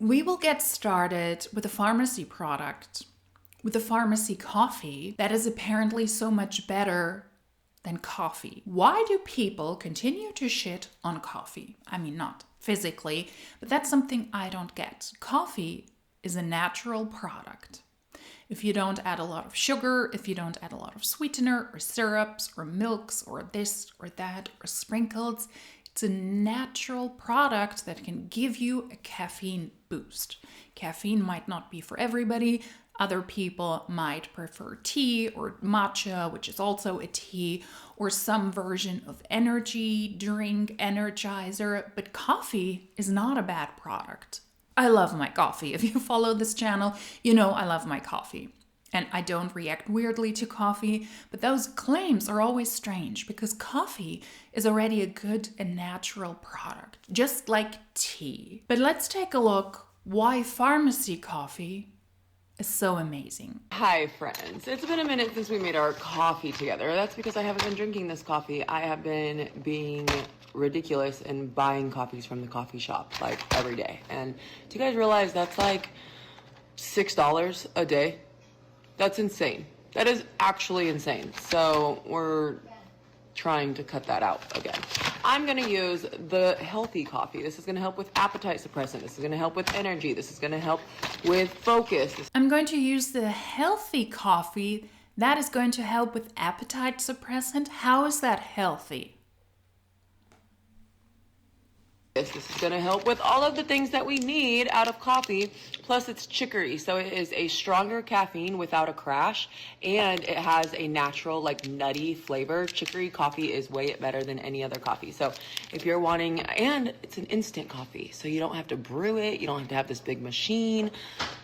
We will get started with a pharmacy product, with a pharmacy coffee that is apparently so much better than coffee. Why do people continue to shit on coffee? I mean, not physically, but that's something I don't get. Coffee is a natural product. If you don't add a lot of sugar, if you don't add a lot of sweetener or syrups or milks or this or that or sprinkles, it's a natural product that can give you a caffeine boost. Caffeine might not be for everybody. Other people might prefer tea or matcha, which is also a tea, or some version of energy drink, energizer, but coffee is not a bad product. I love my coffee. If you follow this channel, you know I love my coffee. And I don't react weirdly to coffee, but those claims are always strange because coffee is already a good and natural product, just like tea. But let's take a look why pharmacy coffee is so amazing. Hi friends, it's been a minute since we made our coffee together. That's because I haven't been drinking this coffee. I have been being ridiculous and buying coffees from the coffee shop like every day. And do you guys realize that's like $6 a day? That's insane. That is actually insane. So we're trying to cut that out again. I'm gonna use the healthy coffee. This is gonna help with appetite suppressant. This is gonna help with energy. This is gonna help with focus. I'm going to use the healthy coffee. That is going to help with appetite suppressant. How is that healthy? This is going to help with all of the things that we need out of coffee. Plus it's chicory, so it is a stronger caffeine without a crash, and it has a natural like nutty flavor. Chicory coffee is way better than any other coffee. So if you're wanting, and it's an instant coffee, so you don't have to brew it, you don't have to have this big machine.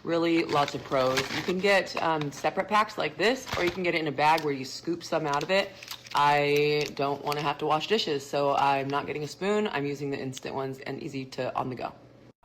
Really lots of pros. You can get separate packs like this, or you can get it in a bag where you scoop some out of it. I don't want to have to wash dishes, so I'm not getting a spoon. I'm using the instant ones and easy to on the go.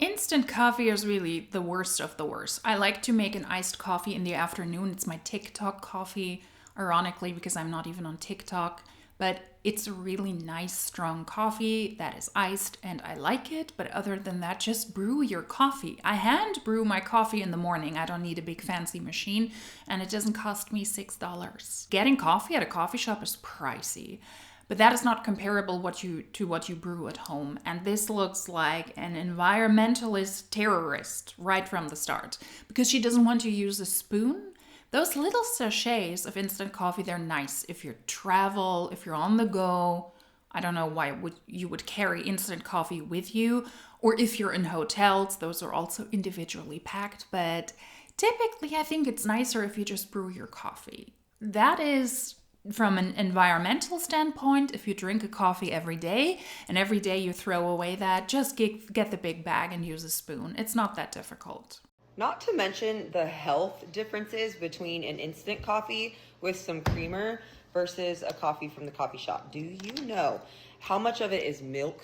Instant coffee is really the worst of the worst. I like to make an iced coffee in the afternoon. It's my TikTok coffee, ironically, because I'm not even on TikTok. But it's a really nice, strong coffee that is iced, and I like it. But other than that, just brew your coffee. I hand brew my coffee in the morning. I don't need a big fancy machine, and it doesn't cost me $6. Getting coffee at a coffee shop is pricey, but that is not comparable to what you brew at home. And this looks like an environmentalist terrorist right from the start, because she doesn't want to use a spoon. Those little sachets of instant coffee, they're nice if you travel, if you're on the go. I don't know why you would carry instant coffee with you, or if you're in hotels, those are also individually packed. But typically, I think it's nicer if you just brew your coffee. That is, from an environmental standpoint, if you drink a coffee every day, and every day you throw away that, just get the big bag and use a spoon. It's not that difficult. Not to mention the health differences between an instant coffee with some creamer versus a coffee from the coffee shop. Do you know how much of it is milk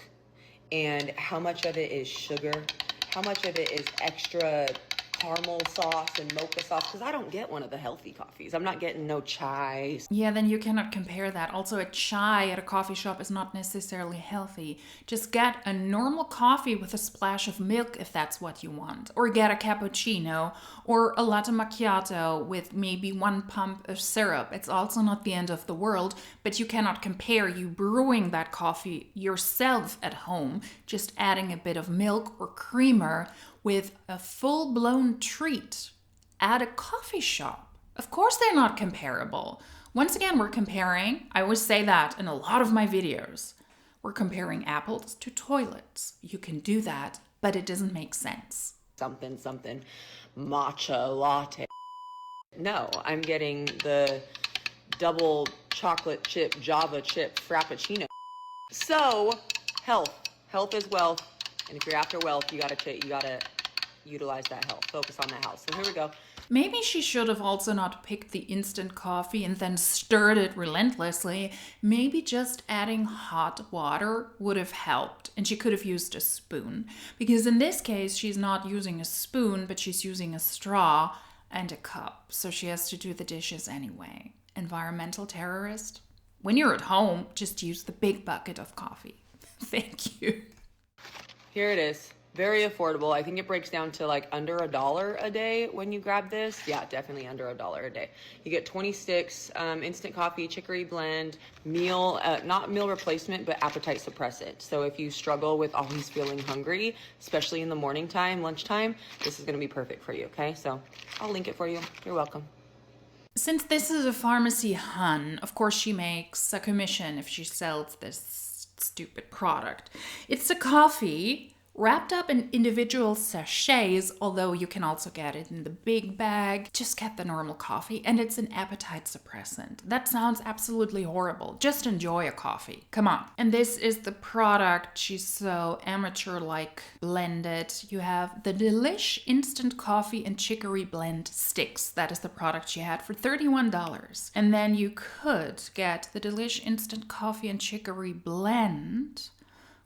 and how much of it is sugar? How much of it is extra caramel sauce and mocha sauce? Because I don't get one of the healthy coffees. I'm not getting no chai. Yeah, then you cannot compare that. Also, a chai at a coffee shop is not necessarily healthy. Just get a normal coffee with a splash of milk if that's what you want. Or get a cappuccino or a latte macchiato with maybe 1 pump of syrup. It's also not the end of the world, but you cannot compare you brewing that coffee yourself at home, just adding a bit of milk or creamer, with a full-blown treat at a coffee shop. Of course they're not comparable. Once again, we're comparing, I always say that in a lot of my videos, we're comparing apples to toilets. You can do that, but it doesn't make sense. Something matcha latte. No, I'm getting the double chocolate chip Java chip frappuccino. So health is wealth. And if you're after wealth, you gotta utilize that health. Focus on that health. So here we go. Maybe she should have also not picked the instant coffee and then stirred it relentlessly. Maybe just adding hot water would have helped, and she could have used a spoon. Because in this case, she's not using a spoon, but she's using a straw and a cup. So she has to do the dishes anyway. Environmental terrorist? When you're at home, just use the big bucket of coffee. Thank you. Here it is. Very affordable. I think it breaks down to like under $1 a day when you grab this. Yeah, definitely under $1 a day. You get 26 instant coffee, chicory blend, meal, not meal replacement, but appetite suppressant. So if you struggle with always feeling hungry, especially in the morning time, lunchtime, this is going to be perfect for you. Okay, so I'll link it for you. You're welcome. Since this is a pharmacy hun, of course she makes a commission if she sells this stupid product. It's a coffee wrapped up in individual sachets, although you can also get it in the big bag. Just get the normal coffee, and it's an appetite suppressant. That sounds absolutely horrible. Just enjoy a coffee. Come on. And this is the product. She's so amateur-like blended. You have the Delish Instant Coffee and Chicory Blend Sticks. That is the product she had for $31. And then you could get the Delish Instant Coffee and Chicory Blend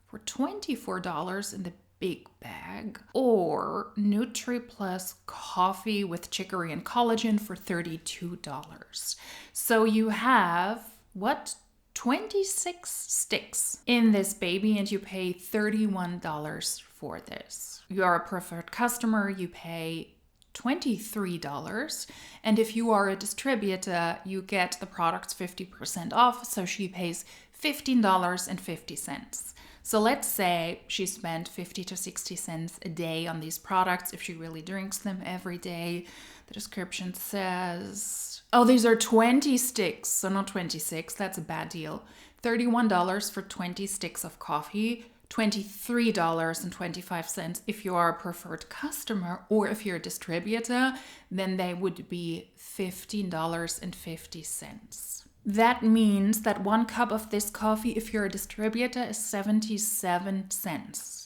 for $24 in the big bag, or NutriPlus coffee with chicory and collagen for $32. So you have, 26 sticks in this baby, and you pay $31 for this. You are a preferred customer, you pay $23. And if you are a distributor, you get the products 50% off, so she pays $15.50. So let's say she spent 50 to 60 cents a day on these products if she really drinks them every day. The description says, oh, these are 20 sticks, so not 26. That's a bad deal. $31 for 20 sticks of coffee, $23.25 if you are a preferred customer, or if you're a distributor, then they would be $15.50. That means that one cup of this coffee, if you're a distributor, is 77 cents.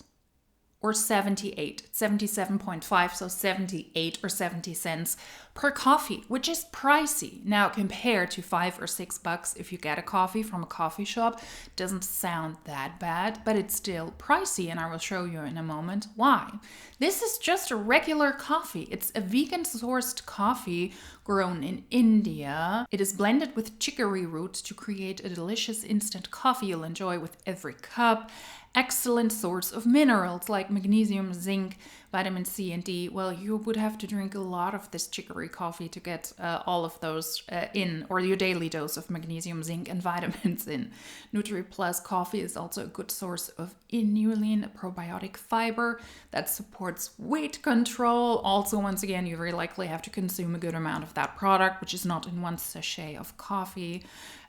Or 78, 77.5, so 78 or 70 cents per coffee, which is pricey. Now, compared to $5 or $6 if you get a coffee from a coffee shop, doesn't sound that bad, but it's still pricey, and I will show you in a moment why. This is just a regular coffee. It's a vegan-sourced coffee grown in India. It is blended with chicory roots to create a delicious instant coffee you'll enjoy with every cup. Excellent source of minerals like magnesium, zinc, vitamin C and D. Well, you would have to drink a lot of this chicory coffee to get all of those in, or your daily dose of magnesium, zinc, and vitamins in. NutriPlus coffee is also a good source of inulin, a probiotic fiber that supports weight control. Also, once again, you very likely have to consume a good amount of that product, which is not in one sachet of coffee.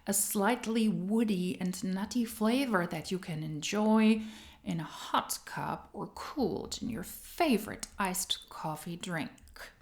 A slightly woody and nutty flavor that you can enjoy in a hot cup or cooled in your favorite iced coffee drink.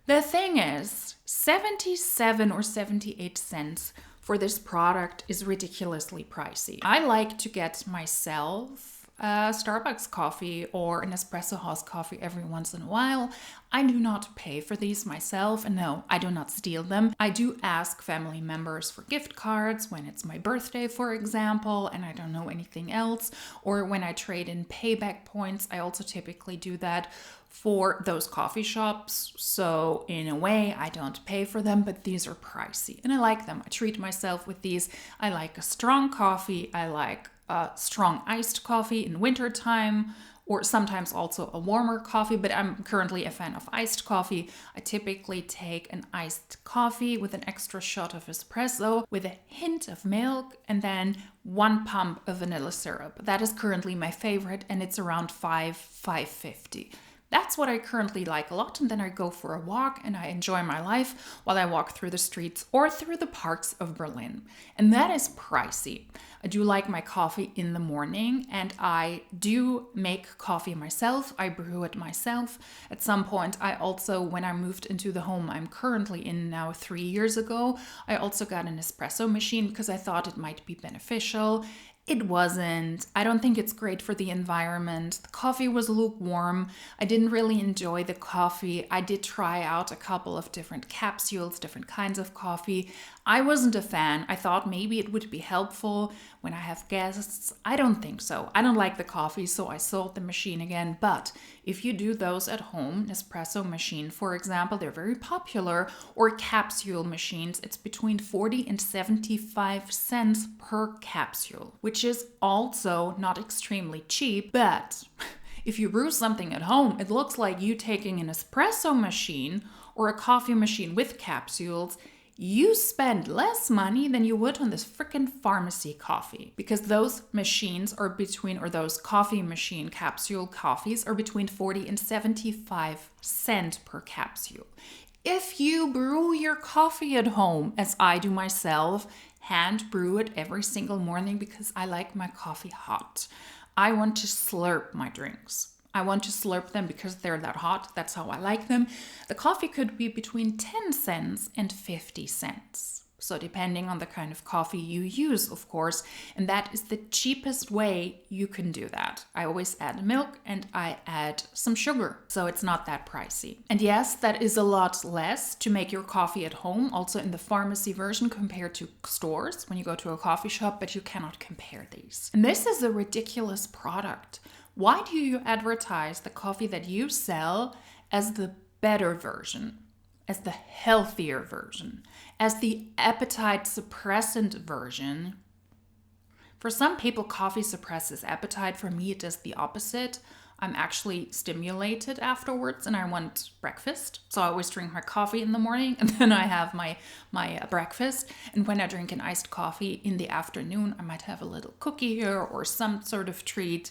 The thing is, 77 or 78 cents for this product is ridiculously pricey. I like to get myself a Starbucks coffee or an espresso house coffee every once in a while. I do not pay for these myself, and no, I do not steal them. I do ask family members for gift cards when it's my birthday, for example, and I don't know anything else, or when I trade in payback points. I also typically do that for those coffee shops. So in a way, I don't pay for them, but these are pricey and I like them. I treat myself with these. I like a strong coffee. I like strong iced coffee in wintertime, or sometimes also a warmer coffee, but I'm currently a fan of iced coffee. I typically take an iced coffee with an extra shot of espresso with a hint of milk and then 1 pump of vanilla syrup. That is currently my favorite, and it's around $5.50. That's what I currently like a lot, and then I go for a walk and I enjoy my life while I walk through the streets or through the parks of Berlin. And that is pricey. I do like my coffee in the morning, and I do make coffee myself. I brew it myself. At some point, I also, when I moved into the home I'm currently in now 3 years ago, I also got an espresso machine because I thought it might be beneficial. It wasn't. I don't think it's great for the environment. The coffee was lukewarm. I didn't really enjoy the coffee. I did try out a couple of different capsules, different kinds of coffee. I wasn't a fan. I thought maybe it would be helpful when I have guests. I don't think so. I don't like the coffee, so I sold the machine again. But if you do those at home, espresso machine, for example, they're very popular, or capsule machines, it's between 40 and 75 cents per capsule, which is also not extremely cheap, but If you brew something at home, it looks like you taking an espresso machine or a coffee machine with capsules. You spend less money than you would on this freaking pharmacy coffee, because those machines are between, or those coffee machine capsule coffees are between 40 and 75 cents per capsule. If you brew your coffee at home, as I do myself, hand brew it every single morning because I like my coffee hot. I want to slurp my drinks. I want to slurp them because they're that hot. That's how I like them. The coffee could be between 10 cents and 50 cents. So depending on the kind of coffee you use, of course, and that is the cheapest way you can do that. I always add milk and I add some sugar, so it's not that pricey. And yes, that is a lot less to make your coffee at home, also in the pharmacy version compared to stores when you go to a coffee shop, but you cannot compare these. And this is a ridiculous product. Why do you advertise the coffee that you sell as the better version, as the healthier version, as the appetite suppressant version? For some people, coffee suppresses appetite. For me, it does the opposite. I'm actually stimulated afterwards and I want breakfast. So I always drink my coffee in the morning and then I have my breakfast. And when I drink an iced coffee in the afternoon, I might have a little cookie here or some sort of treat.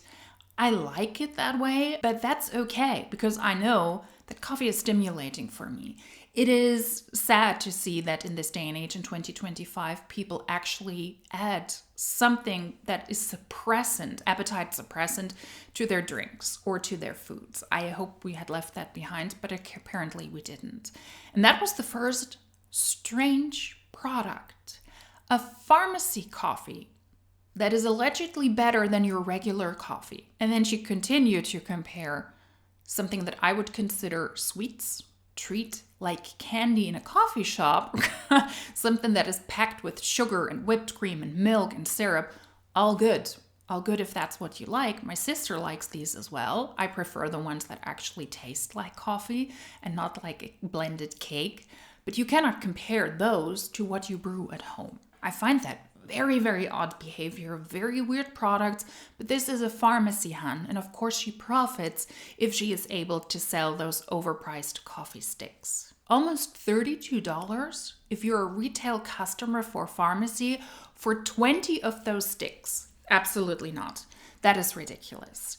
I like it that way, but that's okay because I know that coffee is stimulating for me. It is sad to see that in this day and age in 2025, people actually add something that is suppressant, appetite suppressant, to their drinks or to their foods. I hope we had left that behind, but apparently we didn't. And that was the first strange product, a pharmacy coffee that is allegedly better than your regular coffee. And then she continued to compare something that I would consider sweets, treat, like candy in a coffee shop, something that is packed with sugar and whipped cream and milk and syrup. All good. All good if that's what you like. My sister likes these as well. I prefer the ones that actually taste like coffee and not like a blended cake. But you cannot compare those to what you brew at home. I find that very, very odd behavior, very weird products, but this is a pharmacy hun, and of course she profits if she is able to sell those overpriced coffee sticks. Almost $32 if you're a retail customer for pharmacy for 20 of those sticks. Absolutely not. That is ridiculous.